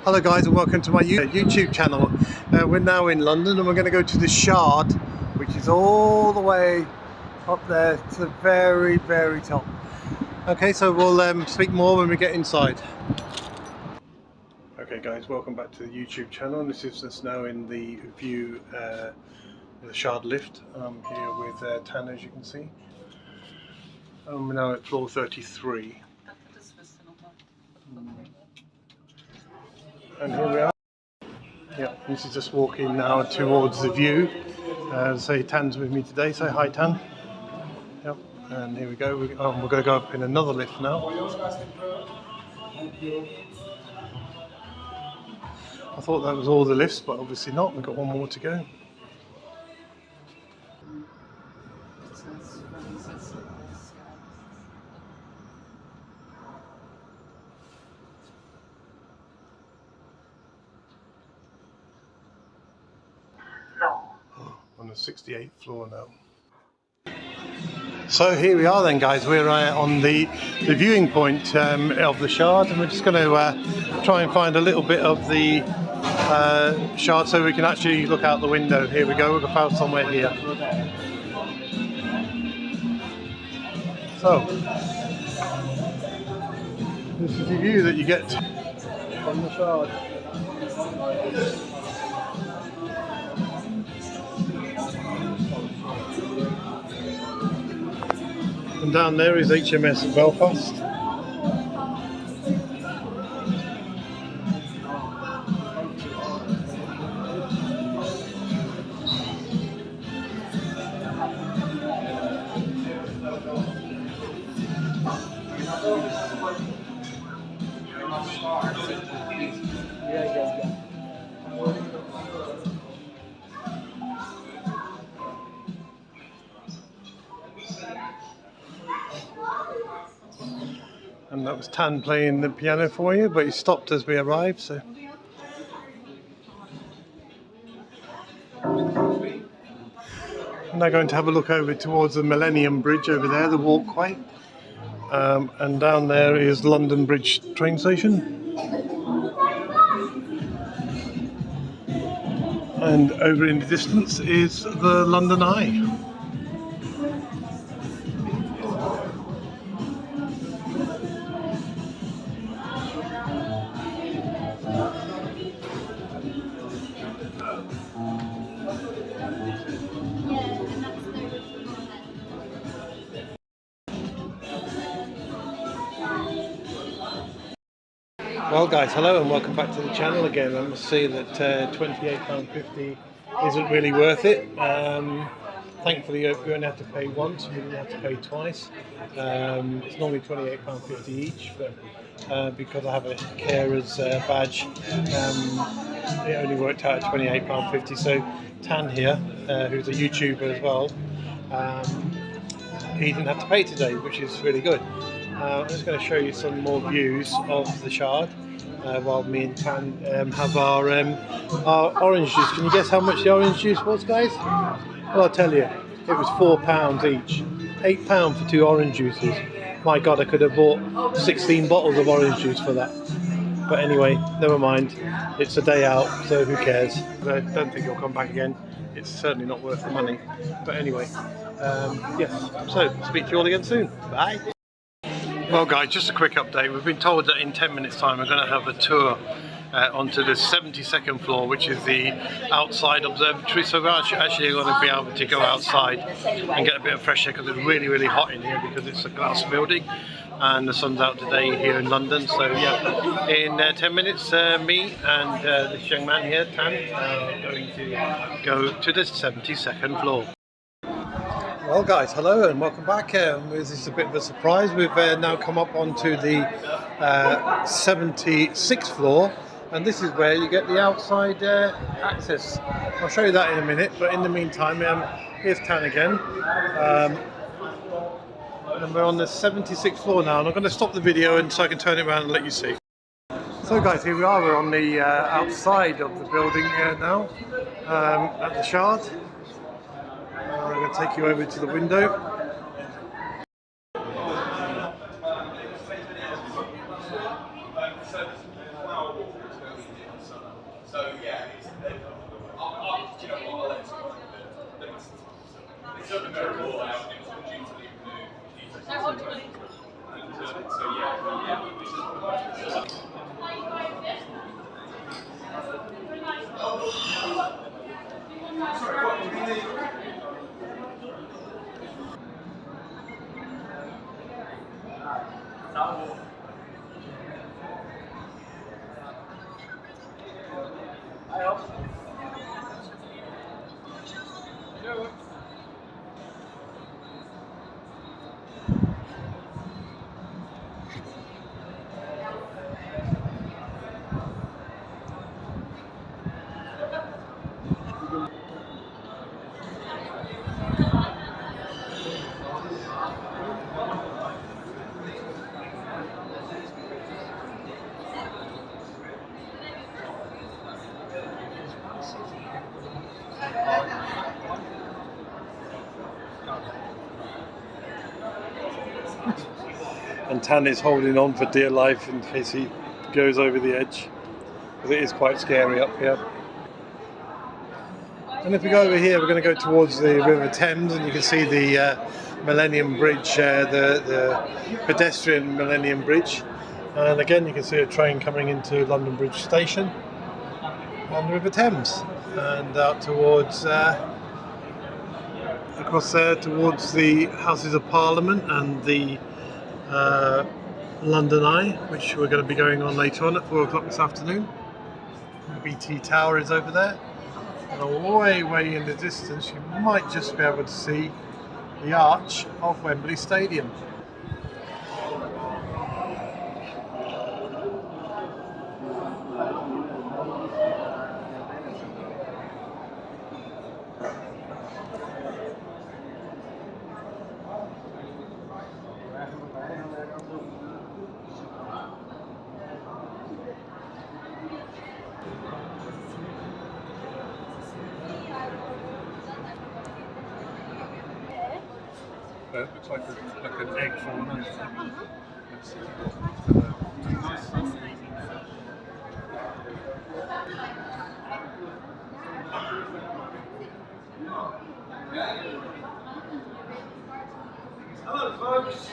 Hello guys and welcome to my YouTube channel. We're now in London and we're going to go to the Shard, which is all the way up there to the very top. Okay, so we'll speak more when we get inside. Okay guys, welcome back to the YouTube channel. This is us now in the view the Shard lift. I'm here with Thanh, as you can see. We're now at floor 33. And here we are. Yeah, this is just walking now towards the view. Say Than's with me today. Say hi, Thanh. Yep. And here we go. We're going to go up in another lift now. I thought that was all the lifts, but obviously not. We've got one more to go. On the 68th floor now. So here we are then guys, we're on the viewing point of the Shard, and we're just going to try and find a little bit of the Shard so we can actually look out the window. Here we go, we've found somewhere here. So, this is the view that you get from the Shard. And down there is HMS Belfast. And that was Thanh playing the piano for you, but he stopped as we arrived, so. I'm now going to have a look over towards the Millennium Bridge over there, the walkway. And down there is London Bridge train station. And over in the distance is the London Eye. Well guys, hello and welcome back to the channel again. I must say that £28.50 isn't really worth it. Thankfully you only have to pay once, you didn't have to pay twice. It's normally £28.50 each, but because I have a carer's badge, it only worked out at £28.50. So Thanh here, who's a YouTuber as well, he didn't have to pay today, which is really good. I'm just going to show you some more views of the Shard while me and Thanh have our orange juice. Can you guess how much the orange juice was, guys? Well, I'll tell you, it was £4 each. £8 for 2 orange juices. My God, I could have bought 16 bottles of orange juice for that. But anyway, never mind. It's a day out, so who cares? I don't think it'll come back again. It's certainly not worth the money. But anyway, yes. So, speak to you all again soon. Bye. Well guys, just a quick update. We've been told that in 10 minutes time we're going to have a tour onto the 72nd floor, which is the outside observatory. So we're actually going to be able to go outside and get a bit of fresh air, because it's really hot in here because it's a glass building and the sun's out today here in London. So yeah, in 10 minutes me and this young man here, Thanh, are going to go to the 72nd floor. Well guys, hello and welcome back. This is a bit of a surprise. We've now come up onto the 76th floor, and this is where you get the outside access. I'll show you that in a minute, but in the meantime, here's Thanh again. And we're on the 76th floor now, and I'm going to stop the video and so I can turn it around and let you see. So guys, here we are. We're on the outside of the building now, at the Shard. I'm going to take you over to the window. And Tan is holding on for dear life in case he goes over the edge, because it is quite scary up here. And if we go over here, we're going to go towards the River Thames, and you can see the Millennium Bridge, the pedestrian Millennium Bridge. And again, you can see a train coming into London Bridge Station on the River Thames, and out towards across there towards the Houses of Parliament and the London Eye, which we're going to be going on later on at 4 o'clock this afternoon. The BT Tower is over there, and way in the distance you might just be able to see the arch of Wembley Stadium. It looks like an egg falling over. Hello, folks.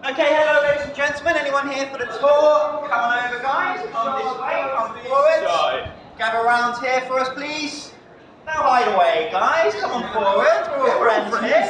Okay, hello, ladies and gentlemen. Anyone here for the tour? Come on over, guys. Come this way. Come forward. Gather around here for us, please. No hide away, guys. Come on forward. We're all friends here.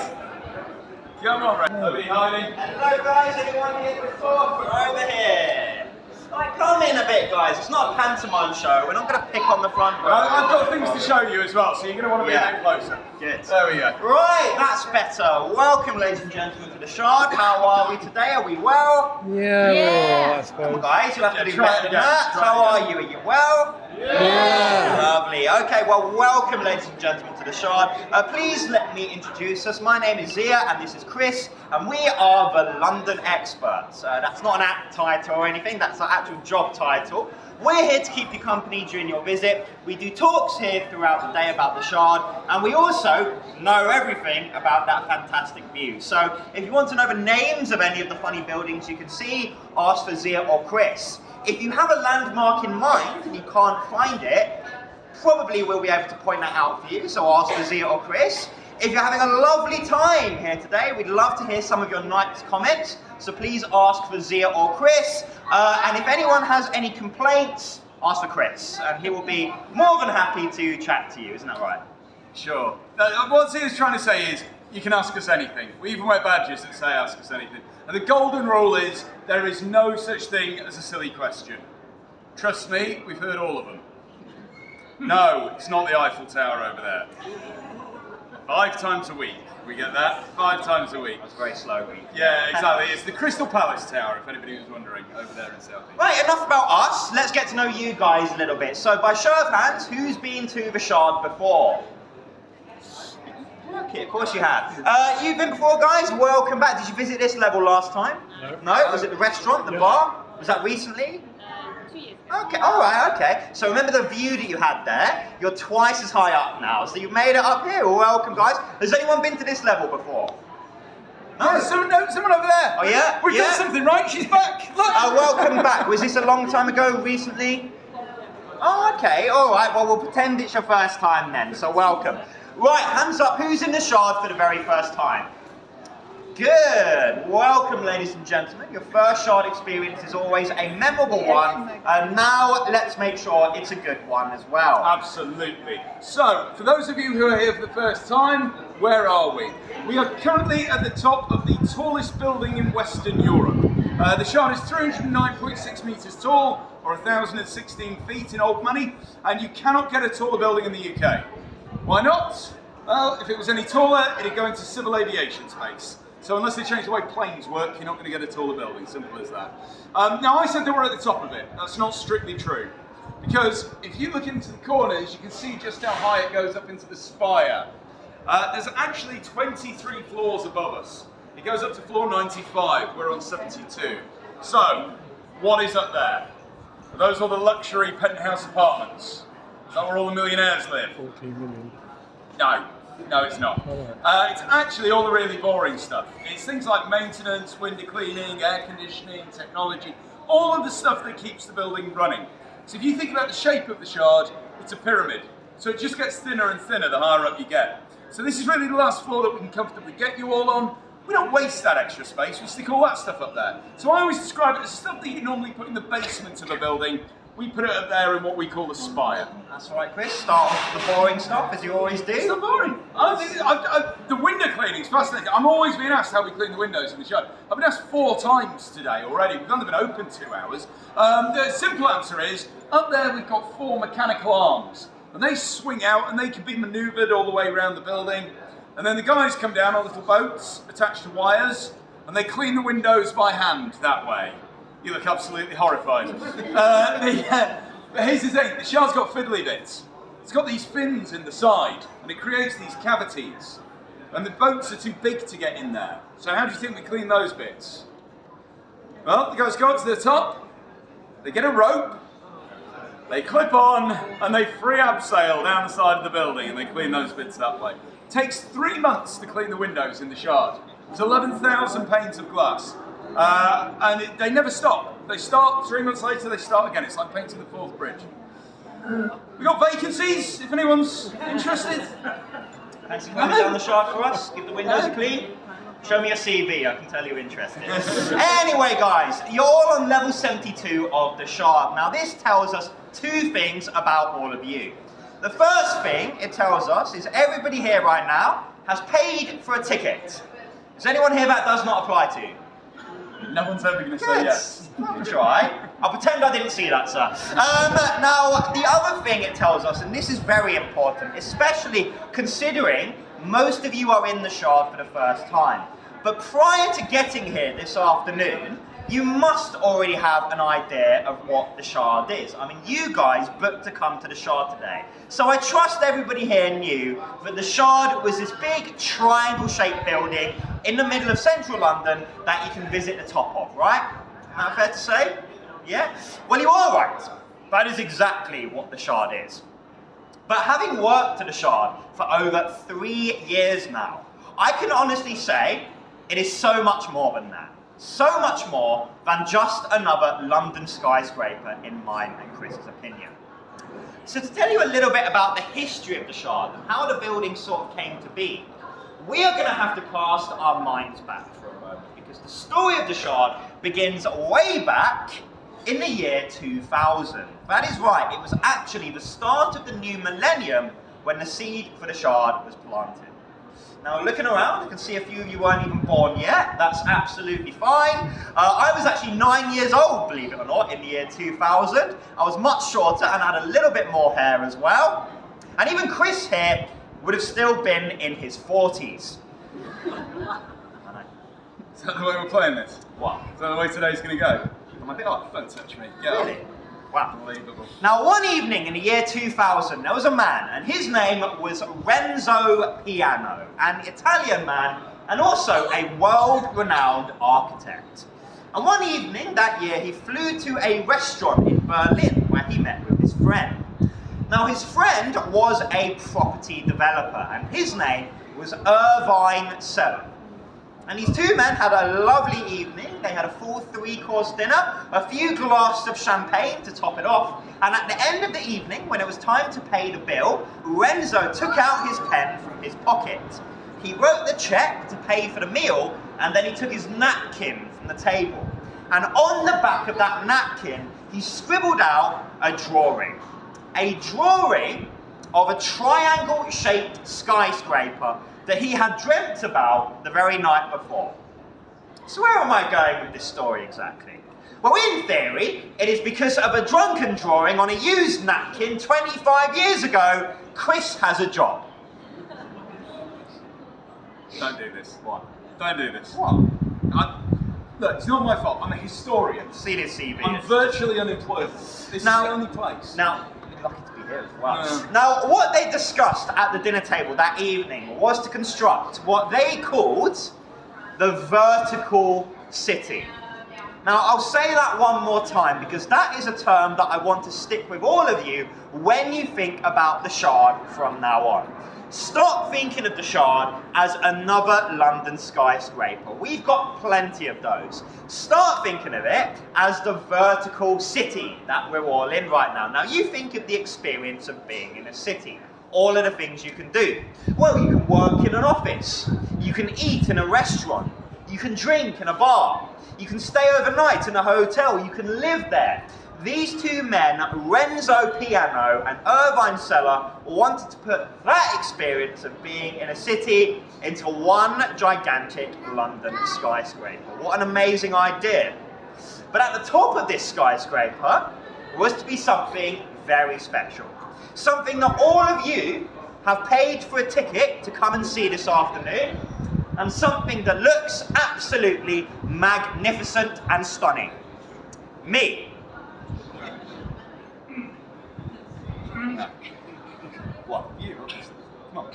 Come on, Ray. Hello, guys. Anyone here for the tour? Come over here. Right, come in a bit, guys. It's not a pantomime show. We're not going to pick on the front row. I've got things to show you as well, so you're going to want to be a bit closer. Good. There we go. Right, that's better. Welcome, ladies and gentlemen, to the Shard. How are we today? Are we well? Yeah. I Come on, suppose. guys. You'll have to do try better it than again. that. Try How it are you? Are you well? Yeah. Lovely. Okay, well, welcome, ladies and gentlemen, to the Shard. Please let me introduce us. My name is Zia, and this is Chris, and we are the London Experts. That's not an act title or anything, that's our actual job title. We're here to keep you company during your visit. We do talks here throughout the day about the Shard, and we also know everything about that fantastic view. So if you want to know the names of any of the funny buildings you can see, ask for Zia or Chris. If you have a landmark in mind and you can't find it, probably we'll be able to point that out for you, so ask for Zia or Chris. If you're having a lovely time here today, we'd love to hear some of your nice comments, so please ask for Zia or Chris. And if anyone has any complaints, ask for Chris, and he will be more than happy to chat to you, isn't that right? Sure. What Zia's trying to say is, you can ask us anything. We even wear badges that say ask us anything. And the golden rule is, there is no such thing as a silly question. Trust me, we've heard all of them. No, it's not the Eiffel Tower over there. 5 times a week. We get that? 5 times a week. That's very slow. Yeah, exactly. It's the Crystal Palace Tower, if anybody was wondering, over there in South East. Right, enough about us. Let's get to know you guys a little bit. So by show of hands, who's been to the Shard before? Okay, of course you have. You've been before, guys. Welcome back. Did you visit this level last time? No. No? Was it the restaurant, the bar? Was that recently? 2 years ago. Okay, alright, okay. So remember the view that you had there? You're twice as high up now, so you've made it up here. Welcome, guys. Has anyone been to this level before? No, someone over there. Oh, yeah? We've done something right. She's back. Look. Welcome back. Was this a long time ago, recently? Oh, okay, alright. Well, we'll pretend it's your first time then, so welcome. Right, hands up. Who's in the Shard for the very first time? Good. Welcome, ladies and gentlemen. Your first Shard experience is always a memorable one, and now let's make sure it's a good one as well. Absolutely. So, for those of you who are here for the first time, where are we? We are currently at the top of the tallest building in Western Europe. The Shard is 309.6 metres tall, or 1,016 feet in old money, and you cannot get a taller building in the UK. Why not? Well, if it was any taller, it'd go into civil aviation space. So unless they change the way planes work, you're not going to get a taller building, simple as that. Now I said that we're at the top of it. That's not strictly true. Because if you look into the corners, you can see just how high it goes up into the spire. There's actually 23 floors above us. It goes up to floor 95, we're on 72. So, what is up there? Are those all the luxury penthouse apartments? Is that where all the millionaires live? 14 million. No, it's not. It's actually all the really boring stuff. It's things like maintenance, window cleaning, air conditioning, technology, all of the stuff that keeps the building running. So if you think about the shape of the Shard, it's a pyramid. So it just gets thinner and thinner the higher up you get. So this is really the last floor that we can comfortably get you all on. We don't waste that extra space, we stick all that stuff up there. So I always describe it as stuff that you normally put in the basement of a building. We put it up there in what we call the spire. That's all right, Chris. Start off with the boring stuff, as you always do. It's not boring. The window cleaning is fascinating. I'm always being asked how we clean the windows in the Shard. I've been asked 4 times today already. We've only been open 2 hours. The simple answer is, up there we've got 4 mechanical arms. And they swing out and they can be manoeuvred all the way around the building. And then the guys come down on little boats attached to wires, and they clean the windows by hand that way. You look absolutely horrified. But here's the thing, the Shard's got fiddly bits. It's got these fins in the side, and it creates these cavities. And the boats are too big to get in there. So how do you think we clean those bits? Well, the guys go up to the top, they get a rope, they clip on, and they free abseil down the side of the building, and they clean those bits that way. It takes 3 months to clean the windows in the Shard. It's 11,000 panes of glass. They never stop. They start, 3 months later they start again. It's like painting the Forth Bridge. We've got vacancies, if anyone's interested. Thanks for coming down the Shard for us. Give the windows a clean. Show me your CV, I can tell you're interested. Anyway guys, you're all on level 72 of the Shard. Now this tells us 2 things about all of you. The first thing it tells us is everybody here right now has paid for a ticket. Is anyone here that does not apply to? No one's ever going to say yes. Try. I'll pretend I didn't see that, sir. Now, the other thing it tells us, and this is very important, especially considering most of you are in the Shard for the first time. But prior to getting here this afternoon, you must already have an idea of what the Shard is. I mean, you guys booked to come to the Shard today. So I trust everybody here knew that the Shard was this big triangle-shaped building in the middle of central London that you can visit the top of, right? Is that fair to say? Yeah? Well, you are right. That is exactly what the Shard is. But having worked at the Shard for over 3 years now, I can honestly say it is so much more than that. So much more than just another London skyscraper, in mine and Chris's opinion. So to tell you a little bit about the history of the Shard and how the building sort of came to be, we are going to have to cast our minds back for a moment, because the story of the Shard begins way back in the year 2000. That is right, it was actually the start of the new millennium when the seed for the Shard was planted. Now, looking around, I can see a few of you weren't even born yet. That's absolutely fine. I was actually 9 years old, believe it or not, in the year 2000. I was much shorter and had a little bit more hair as well. And even Chris here would have still been in his 40s. Is that the way we're playing this? What? Is that the way today's going to go? I'm a bit off, don't touch me. Get Really? off. Wow. Unbelievable. Now, one evening in the year 2000, there was a man, and his name was Renzo Piano, an Italian man, and also a world-renowned architect. And one evening that year, he flew to a restaurant in Berlin, where he met with his friend. Now, his friend was a property developer, and his name was Irvine Seller. And these 2 men had a lovely evening. They had a full 3-course dinner, a few glasses of champagne to top it off, and at the end of the evening, when it was time to pay the bill, Renzo took out his pen from his pocket. He wrote the check to pay for the meal, and then he took his napkin from the table. And on the back of that napkin, he scribbled out a drawing. A drawing of a triangle-shaped skyscraper that he had dreamt about the very night before. So where am I going with this story exactly? Well, in theory, it is because of a drunken drawing on a used napkin 25 years ago, Chris has a job. Don't do this. What? Don't do this. What? Look, it's not my fault. I'm a historian. See this CV. I'm virtually unemployable. This is the only place. Now, you're lucky to be here as well. Yeah. Now, what they discussed at the dinner table that evening was to construct what they called the vertical city. Now, I'll say that one more time because that is a term that I want to stick with all of you when you think about the Shard from now on. Stop thinking of the Shard as another London skyscraper. We've got plenty of those. Start thinking of it as the vertical city that we're all in right now. Now, you think of the experience of being in a city. All of the things you can do. Well, you can work in an office. You can eat in a restaurant. You can drink in a bar. You can stay overnight in a hotel. You can live there. These two men, Renzo Piano and Irvine Seller, wanted to put that experience of being in a city into one gigantic London skyscraper. What an amazing idea. But at the top of this skyscraper was to be something very special. Something that all of you have paid for a ticket to come and see this afternoon, and something that looks absolutely magnificent and stunning. Me. What? You. Come on.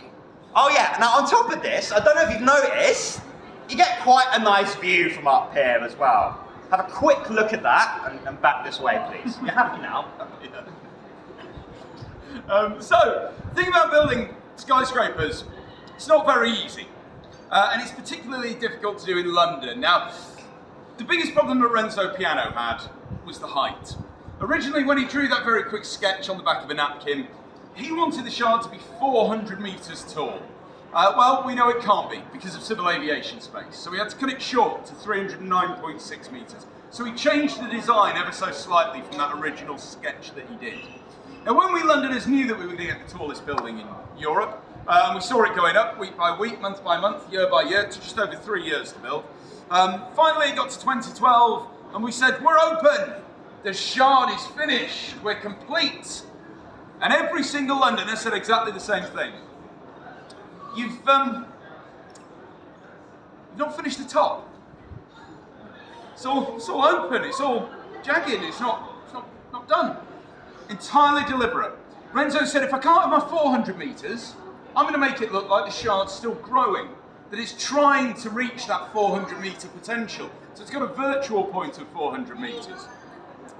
Oh yeah, now on top of this, I don't know if you've noticed, you get quite a nice view from up here as well. Have a quick look at that, and back this way please. You're happy now? So, the thing about building skyscrapers, it's not very easy. And it's particularly difficult to do in London. Now, the biggest problem that Renzo Piano had was the height. Originally, when he drew that very quick sketch on the back of a napkin, he wanted the Shard to be 400 metres tall. Well, we know it can't be because of civil aviation space, so we had to cut it short to 309.6 metres. So he changed the design ever so slightly from that original sketch that he did. Now, when we Londoners knew that we were going to get the tallest building in Europe, we saw it going up week by week, month by month, year by year, to just over 3 years to build. Finally, it got to 2012, and we said, we're open! The Shard is finished, we're complete. And every single Londoner said exactly the same thing. You've not finished the top. It's all open, it's all jagged, it's not done. Entirely deliberate. Renzo said, if I can't have my 400 metres, I'm going to make it look like the Shard's still growing, that it's trying to reach that 400 metre potential. So it's got a virtual point of 400 metres.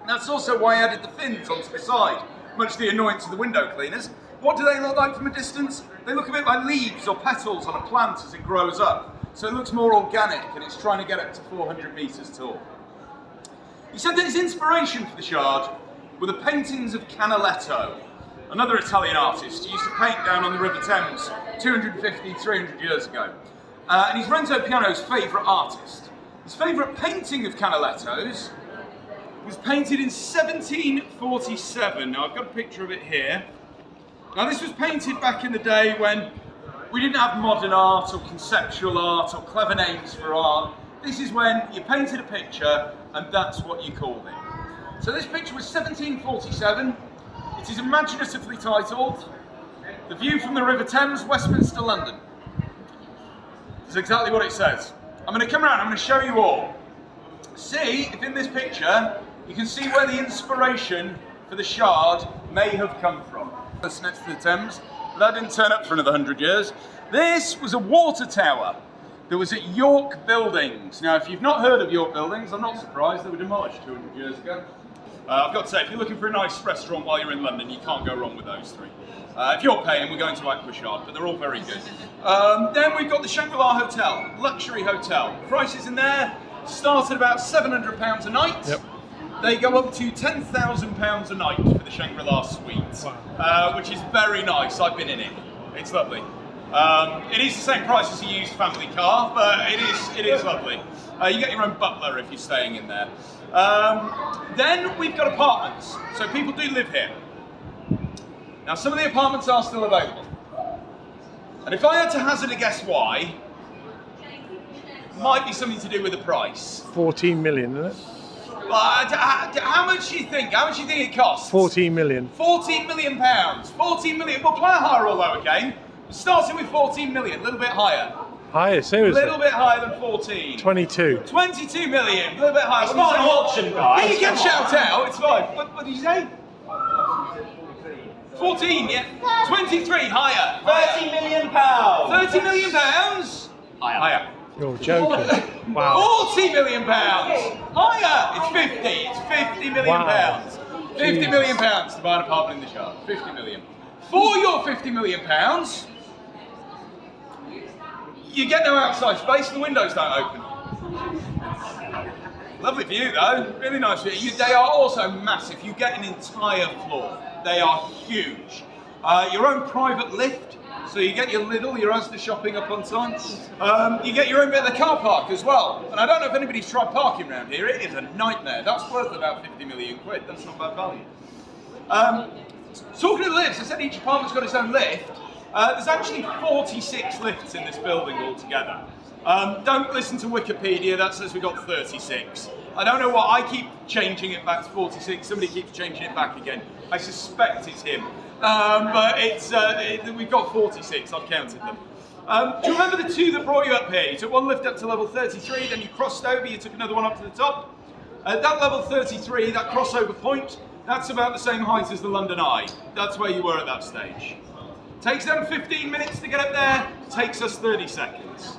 That's also why I added the fins onto the side, much to the annoyance of the window cleaners. What do they look like from a distance? They look a bit like leaves or petals on a plant as it grows up. So it looks more organic, and it's trying to get up to 400 metres tall. He said that his inspiration for the Shard were the paintings of Canaletto, another Italian artist who used to paint down on the River Thames 250, 300 years ago. And he's Renzo Piano's favourite artist. His favourite painting of Canaletto's was painted in 1747. Now, I've got a picture of it here. Now, this was painted back in the day when we didn't have modern art or conceptual art or clever names for art. This is when you painted a picture and that's what you called it. So this picture was 1747. It is imaginatively titled, The View from the River Thames, Westminster, London. That's exactly what it says. I'm going to come around, I'm going to show you all. See if in this picture you can see where the inspiration for the Shard may have come from. That's next to the Thames. That didn't turn up for another 100 years. This was a water tower that was at York Buildings. Now, if you've not heard of York Buildings, I'm not surprised. They were demolished 200 years ago. I've got to say, if you're looking for a nice restaurant while you're in London, you can't go wrong with those three. If you're paying, we're going to Aqua Shard, but they're all very good. Then we've got the Shangri-La Hotel, luxury hotel. Prices in there start at about £700 a night. Yep. They go up to £10,000 a night for the Shangri-La suite, wow. Which is very nice. I've been in it. It's lovely. It is the same price as a used family car, but it is lovely. You get your own butler if you're staying in there. Then we've got apartments, so people do live here. Now, some of the apartments are still available. And if I had to hazard a guess why, might be something to do with the price. 14 million, isn't it? How much do you think? How much do you think it costs? 14 million. 14 million pounds. 14 million. We'll play a higher or lower game. Starting with 14 million, a little bit higher. Higher, A seriously? little bit higher than 14. 22. 22 million, a little bit higher. It's not an auction, guys. Yeah, you can Come on. shout out, it's fine. What did you say? 14, yeah. 23, higher. 30 million pounds. 30 million pounds. Higher. You're joking. Wow. 40 million pounds. Higher. It's 50. It's 50 million Wow. pounds. 50 million pounds to buy an apartment in the Shard. 50 million. For your 50 million pounds, you get no outside space and the windows don't open. Lovely view though, really nice view. They are also massive. You get an entire floor. They are huge. Your own private lift, so you get your Lidl, your Asda shopping up on time. You get your own bit of the car park as well. And I don't know if anybody's tried parking around here. It is a nightmare. That's worth about 50 million quid. That's not bad value. Talking of lifts, I said each apartment's got its own lift. There's actually 46 lifts in this building altogether. Don't listen to Wikipedia, that says we got 36. I don't know what, I keep changing it back to 46, somebody keeps changing it back again. I suspect it's him. But it's we've got 46, I've counted them. Do you remember the two that brought you up here? You took one lift up to level 33, then you crossed over, you took another one up to the top. At that level 33, that crossover point, that's about the same height as the London Eye. That's where you were at that stage. Takes them 15 minutes to get up there, takes us 30 seconds.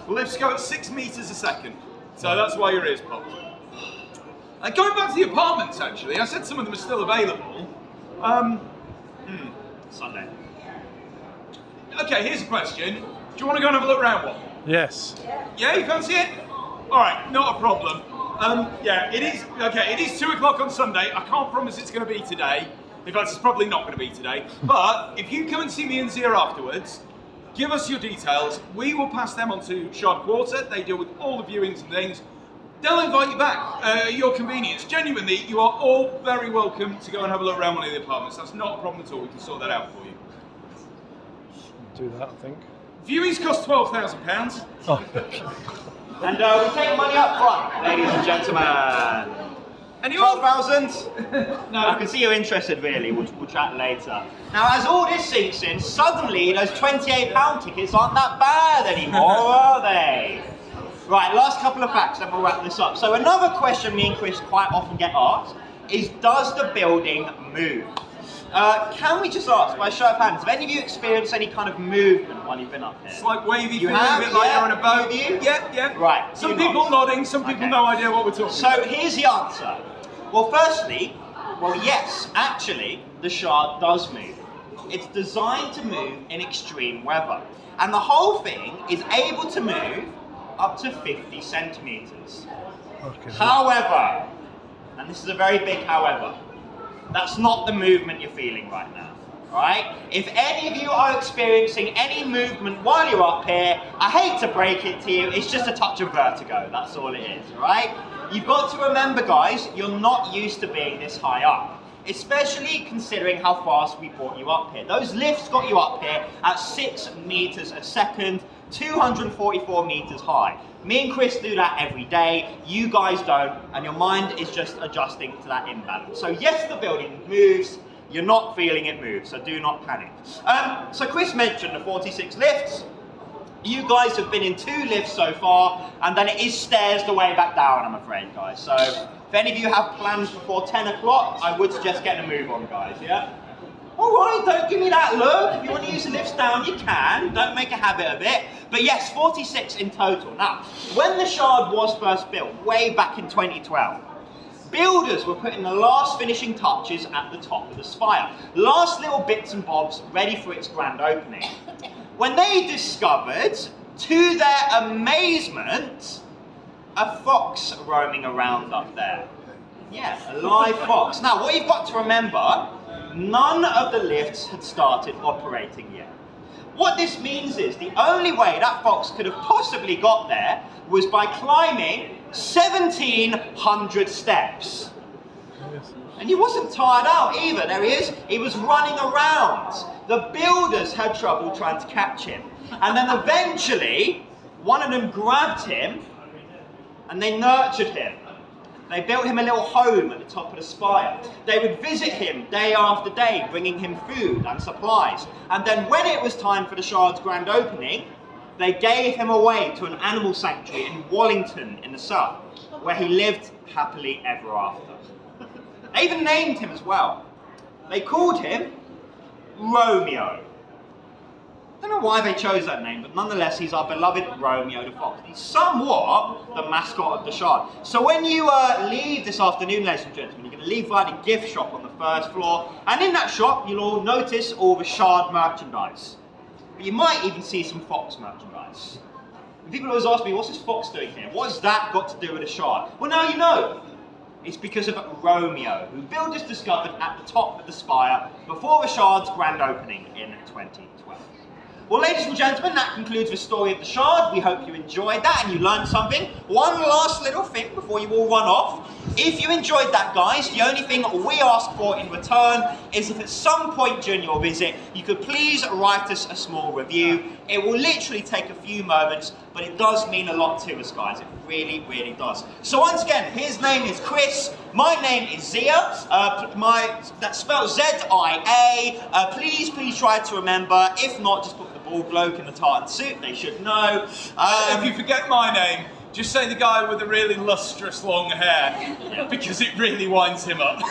The lifts go at 6 meters a second, so that's why your ears pop. Going back to the apartments actually, I said some of them are still available. Sunday. Okay, here's a question. Do you want to go and have a look around one? Yes. Yeah, you fancy it? Alright, not a problem. Yeah, it is, okay, it is 2 o'clock on Sunday. I can't promise it's going to be today. In fact, it's probably not going to be today. But if you come and see me and Zia afterwards, give us your details. We will pass them on to Shard Quarter. They deal with all the viewings and things. They'll invite you back at your convenience. Genuinely, you are all very welcome to go and have a look around one of the apartments. That's not a problem at all. We can sort that out for you. Do that, I think. Viewings cost £12,000. Oh. And we take money up front, ladies and gentlemen. Anyone? 12,000? No, I can see you're interested really, we'll chat later. Now as all this sinks in, suddenly those £28 tickets aren't that bad anymore, are they? Right, last couple of facts, then we'll wrap this up. So another question me and Chris quite often get asked is, does the building move? Can we just ask, by a show of hands, have any of you experienced any kind of movement while you've been up here? It's like wavy, You feeling have? a bit like Yeah? you're on a boat. You? Yeah. Right, Some you people not. nodding, some people Okay. no idea what we're talking So about. here's the answer. Well, firstly, yes, actually, the Shard does move. It's designed to move in extreme weather. And the whole thing is able to move up to 50 centimetres. Okay. However, and this is a very big however, that's not the movement you're feeling right now, right? If any of you are experiencing any movement while you're up here, I hate to break it to you, it's just a touch of vertigo, that's all it is, right? You've got to remember, guys, you're not used to being this high up, especially considering how fast we brought you up here. Those lifts got you up here at 6 meters a second, 244 meters high. Me and Chris do that every day, you guys don't, and your mind is just adjusting to that imbalance. So yes, the building moves, you're not feeling it move, so do not panic. So Chris mentioned the 46 lifts. You guys have been in 2 lifts so far, and then it is stairs the way back down, I'm afraid, guys. So if any of you have plans before 10 o'clock, I would suggest getting a move on, guys, yeah? All right, don't give me that look. If you want to use the lifts down, you can. Don't make a habit of it. But yes, 46 in total. Now, when the Shard was first built, way back in 2012, builders were putting the last finishing touches at the top of the spire. Last little bits and bobs ready for its grand opening. When they discovered, to their amazement, a fox roaming around up there. Yeah, a live fox. Now, what you've got to remember, none of the lifts had started operating yet. What this means is the only way that fox could have possibly got there was by climbing 1,700 steps. And he wasn't tired out either, there he is. He was running around. The builders had trouble trying to catch him. And then eventually, one of them grabbed him and they nurtured him. They built him a little home at the top of the spire. They would visit him day after day, bringing him food and supplies. And then when it was time for the Shard's grand opening, they gave him away to an animal sanctuary in Wallington in the south, where he lived happily ever after. They even named him as well. They called him Romeo. I don't know why they chose that name, but nonetheless, he's our beloved Romeo the Fox. He's somewhat the mascot of the Shard. So when you leave this afternoon, ladies and gentlemen, you're going to leave via the gift shop on the first floor, and in that shop, you'll all notice all the Shard merchandise. But you might even see some Fox merchandise. And people always ask me, what's this Fox doing here? What has that got to do with the Shard? Well, now you know. It's because of Romeo, who builders discovered at the top of the spire before the Shard's grand opening in 2012. Well, ladies and gentlemen, that concludes the story of the Shard. We hope you enjoyed that and you learned something. One last little thing before you all run off. If you enjoyed that, guys, the only thing we ask for in return is if at some point during your visit, you could please write us a small review. It will literally take a few moments, but it does mean a lot to us, guys. It really, really does. So once again, his name is Chris. My name is Zia. That's spelled Z-I-A. Please try to remember. If not, just put the bald bloke in the tartan suit. They should know. If you forget my name, just say the guy with the really lustrous long hair, because it really winds him up.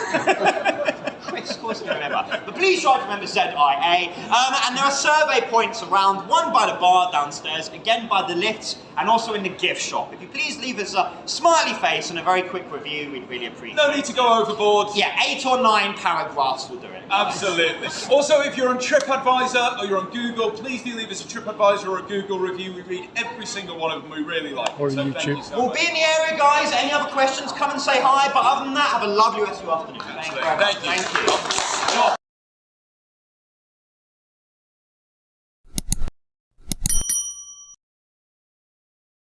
Chris, of course you can remember. But please try to remember Z-I-A. And there are survey points around, one by the bar downstairs, again by the lifts, and also in the gift shop. If you please leave us a smiley face and a very quick review, we'd really appreciate it. No need to go overboard. Yeah, 8 or 9 paragraphs will do it. Absolutely. Also, if you're on TripAdvisor or you're on Google, please do leave us a TripAdvisor or a Google review. We read every single one of them. We really like Or it. So YouTube. thank you so We'll much. be in the area, guys. Any other questions, come and say hi. But other than that, have a lovely rest of your afternoon. Thank you very much. Thank you. Thank you.